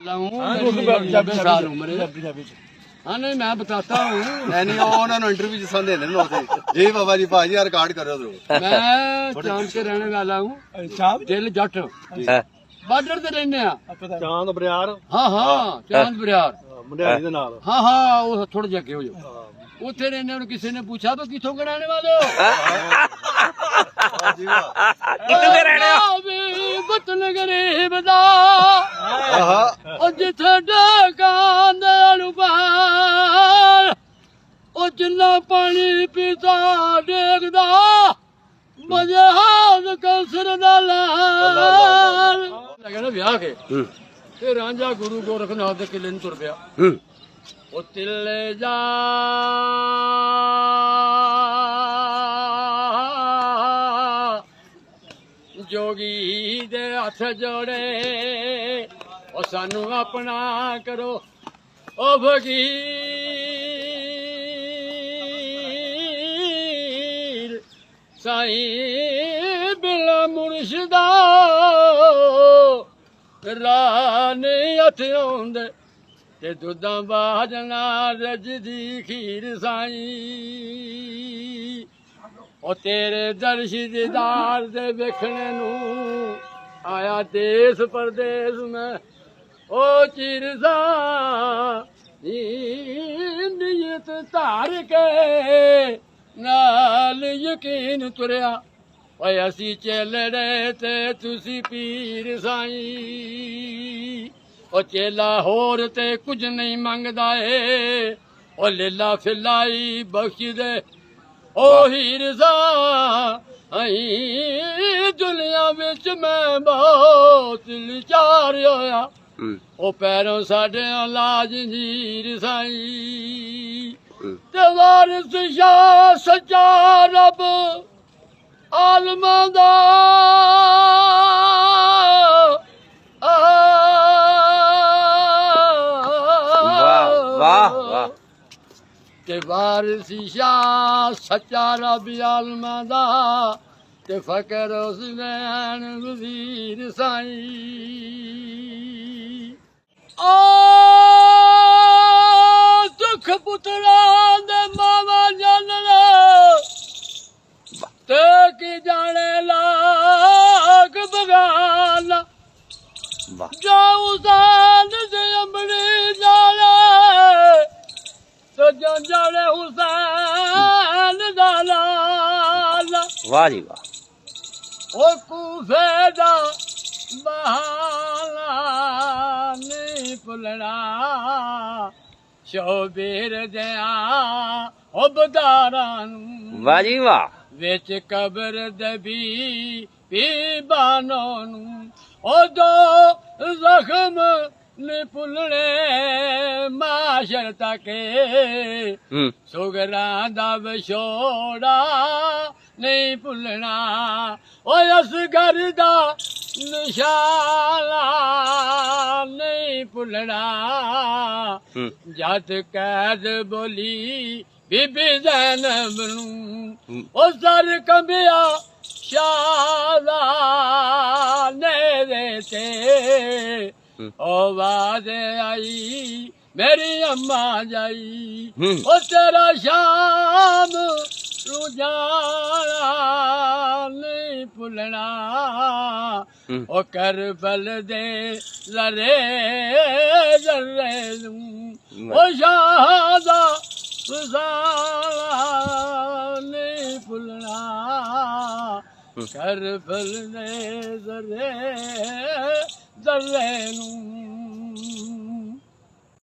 साल उम्र है। हाँ नहीं मैं बताता हूँ। नहीं उन्होंने इंटरव्यू जिस देने जी बाबा जी भाजी रिकॉर्ड करो मैं चांद के रहने वाला हूँ। दिल जट बार्डर ते रहने चांद बरियार हाँ हाँ चांद बरियार मुंडियारी दे नाल हाँ हाँ वो थोड़े जगे हो जाओ उथे रहने और किसी ने पूछा तो किथों के रहने वाले हो वतन गरीब दा जिथे डकान दे अनुपार जिन्ना पानी पीता डेगदा मजे हाथ कंसर दा लाल लगे ना ब्याह के ते रांझा गुरु गोरखनाथ दे किले नूं तुर पिया ओ तिले जा जोगी दे हथ जोड़े ओ सानू अपना करो ओ फकीर साईं बिला मुर्शिदा रानी हथ आउंदे ते दुधां बाजना रजदी खीर साईं ओ तेरे दर्श दीदार दे वेखने नू आया देश परदेश में ओ चिरसा नीयत धार के नाल यकीन तुरिया ओए असी चेलड़े ते तुसी पीर साईं ओ चेला होर ते कुछ नहीं मंगदा ए ओ लीला फिलाई बख्श दे ओ हीर साईं दुनिया विच मैं बहुत लाचार होया ओ पैरों साडे लाज जीर साईं ते वारिस शाह सच्चा रब आलमा दा ते वारिस शाह सच्चा रब आलमा दा ते फकर हुसैन वजीर साईं ओ दुख पुत्रां दे मावा जानना ते की जाने लाग बगाना जाऊं सान से अमड़ी जाने तो जाने हुसैन दा लाल वाह जी वाह ओ कूफे दा बहाना नहीं भुलना शोबीर दिया उबदारां वाह जी वाह विच कबर दबी पीबानों ओ दो जख्म नहीं भुलने माशर तक सुगरां दा विछोड़ा नहीं भुलना ओ असगर दा निशाना नहीं भुलना जद कैद बोली बीबी ज़ैनब नूं ओ सर कंबिया शादा नेरे ते आवाज आई मेरी अम्मा जाई ओ तेरा शाम रुझाना नहीं भुलना ओ करबल दे लरे जर्रे ओ शाहदा नहीं भुलना करबल दे जर्रे जर्रे